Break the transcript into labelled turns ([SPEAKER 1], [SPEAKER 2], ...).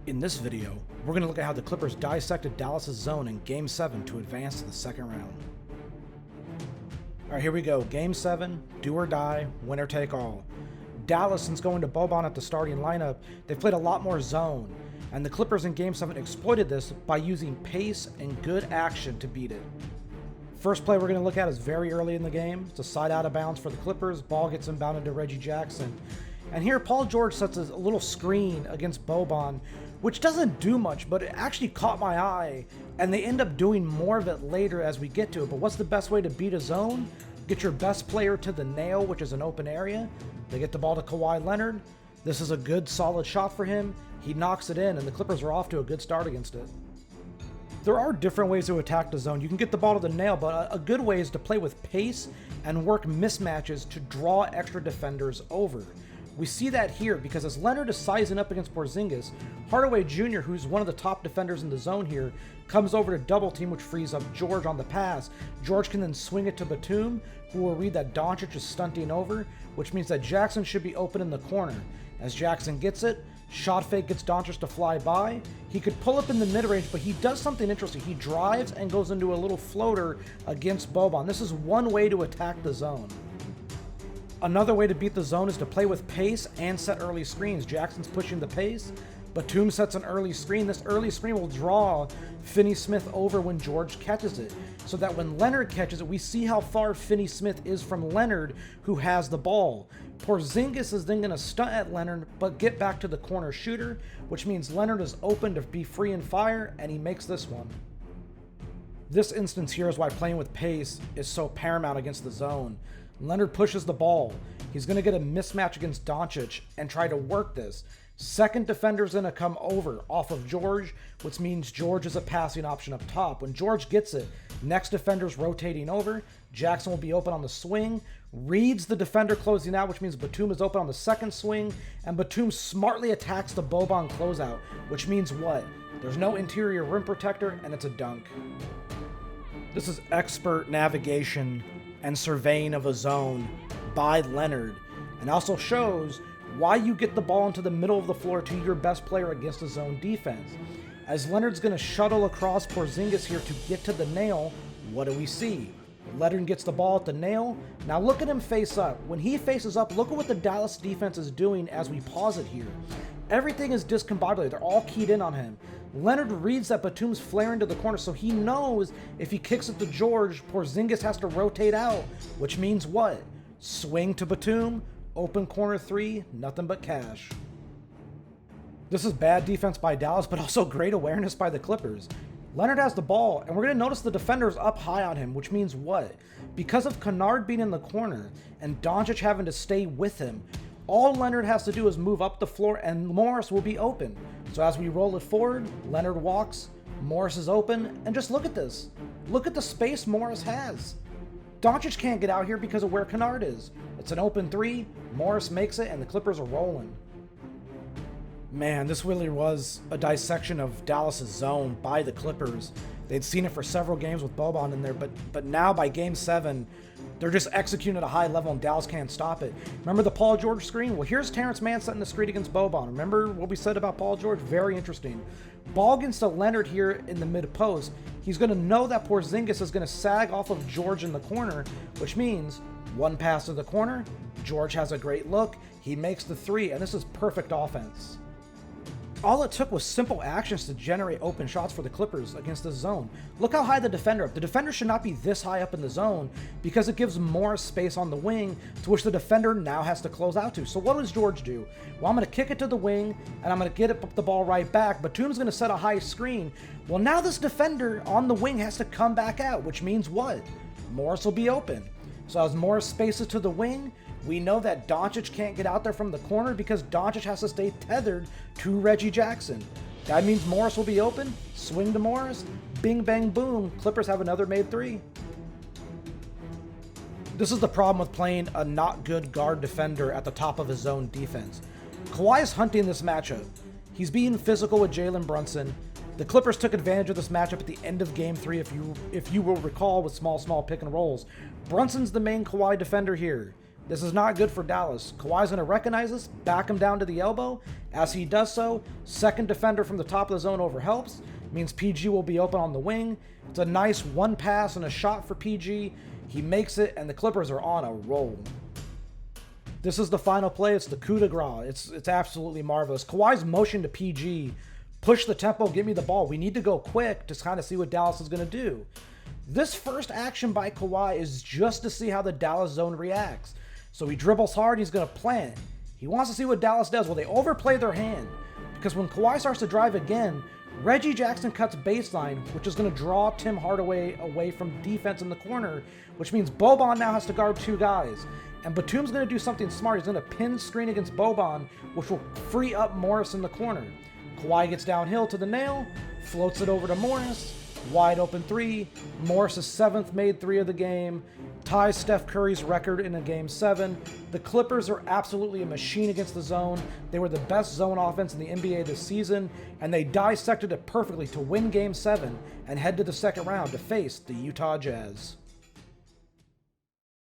[SPEAKER 1] In this video, we're going to look at how the Clippers dissected Dallas' zone in Game 7 to advance to the second round. Alright, here we go. Game 7, do or die, winner take all. Dallas, since going to Boban at the starting lineup, they've played a lot more zone, and the Clippers in Game 7 exploited this by using pace and good action to beat it. First play we're going to look at is very early in the game. It's a side out of bounds for the Clippers. Ball gets inbounded to Reggie Jackson. And here Paul George sets a little screen against Boban, which doesn't do much, but it actually caught my eye, and they end up doing more of it later as we get to it. But what's the best way to beat a zone? Get your best player to the nail, which is an open area. They get the ball to Kawhi Leonard. This is a good, solid shot for him. He knocks it in, and the Clippers are off to a good start against it. There are different ways to attack the zone. You can get the ball to the nail, but a good way is to play with pace and work mismatches to draw extra defenders over. We see that here because as Leonard is sizing up against Porzingis, Hardaway Jr., who's one of the top defenders in the zone here, comes over to double team, which frees up George on the pass. George can then swing it to Batum, who will read that Doncic is stunting over, which means that Jackson should be open in the corner. As Jackson gets it, shot fake gets Doncic to fly by. He could pull up in the mid-range, but he does something interesting. He drives and goes into a little floater against Boban. This is one way to attack the zone. Another way to beat the zone is to play with pace and set early screens. Jackson's pushing the pace. Batum sets an early screen. This early screen will draw Finney-Smith over when George catches it, so that when Leonard catches it, we see how far Finney-Smith is from Leonard, who has the ball. Porzingis is then going to stunt at Leonard, but get back to the corner shooter, which means Leonard is open to be free and fire, and he makes this one. This instance here is why playing with pace is so paramount against the zone. Leonard pushes the ball. He's going to get a mismatch against Doncic and try to work this. Second defender's going to come over off of George, which means George is a passing option up top. When George gets it, next defender's rotating over. Jackson will be open on the swing. Reads the defender closing out, which means Batum is open on the second swing. And Batum smartly attacks the Boban closeout, which means what? There's no interior rim protector, and it's a dunk. This is expert navigation and surveying of a zone by Leonard, and also shows why you get the ball into the middle of the floor to your best player against a zone defense. As Leonard's going to shuttle across Porzingis here to get to the nail, what do we see? Leonard gets the ball at the nail. Now look at him face up. When he faces up, look at what the Dallas defense is doing as we pause it here. Everything is discombobulated. They're all keyed in on him. Leonard reads that Batum's flaring to the corner, so he knows if he kicks it to George, Porzingis has to rotate out, which means what? Swing to Batum, open corner three, nothing but cash. This is bad defense by Dallas, but also great awareness by the Clippers. Leonard has the ball, and we're going to notice the defender's up high on him, which means what? Because of Kennard being in the corner and Doncic having to stay with him, all Leonard has to do is move up the floor and Morris will be open. So as we roll it forward, Leonard walks, Morris is open, and just look at this. Look at the space Morris has. Doncic can't get out here because of where Kennard is. It's an open three, Morris makes it, and the Clippers are rolling. Man, this really was a dissection of Dallas' zone by the Clippers. They'd seen it for several games with Boban in there, but now by Game 7, they're just executing at a high level and Dallas can't stop it. Remember the Paul George screen? Well, here's Terrence Mann setting the screen against Boban. Remember what we said about Paul George? Very interesting. Ball against the Leonard here in the mid-post. He's going to know that Porzingis is going to sag off of George in the corner, which means one pass to the corner, George has a great look, he makes the three, and this is perfect offense. All it took was simple actions to generate open shots for the Clippers against the zone. Look how high the defender up. The defender should not be this high up in the zone because it gives Morris space on the wing to which the defender now has to close out to. So what does George do? Well, I'm going to kick it to the wing and I'm going to get the ball right back. Batum's going to set a high screen. Well, now this defender on the wing has to come back out, which means what? Morris will be open. So as Morris spaces to the wing, we know that Doncic can't get out there from the corner because Doncic has to stay tethered to Reggie Jackson. That means Morris will be open, swing to Morris, bing, bang, boom, Clippers have another made three. This is the problem with playing a not good guard defender at the top of his zone defense. Kawhi is hunting this matchup. He's being physical with Jalen Brunson. The Clippers took advantage of this matchup at the end of Game 3, if you will recall, with small pick and rolls. Brunson's the main Kawhi defender here. This is not good for Dallas. Kawhi's going to recognize this, back him down to the elbow. As he does so, second defender from the top of the zone over helps. Means PG will be open on the wing. It's a nice one pass and a shot for PG. He makes it, and the Clippers are on a roll. This is the final play. It's the coup de grace. It's absolutely marvelous. Kawhi's motion to PG. Push the tempo, give me the ball. We need to go quick to kind of see what Dallas is going to do. This first action by Kawhi is just to see how the Dallas zone reacts. So he dribbles hard, he's going to plant. He wants to see what Dallas does. Well, they overplay their hand. Because when Kawhi starts to drive again, Reggie Jackson cuts baseline, which is going to draw Tim Hardaway away from defense in the corner, which means Boban now has to guard two guys. And Batum's going to do something smart. He's going to pin screen against Boban, which will free up Morris in the corner. Kawhi gets downhill to the nail, floats it over to Morris. Wide open three. Morris' seventh made three of the game. Ties Steph Curry's record in a game 7. The Clippers are absolutely a machine against the zone. They were the best zone offense in the NBA this season, and they dissected it perfectly to win game 7 and head to the second round to face the Utah Jazz.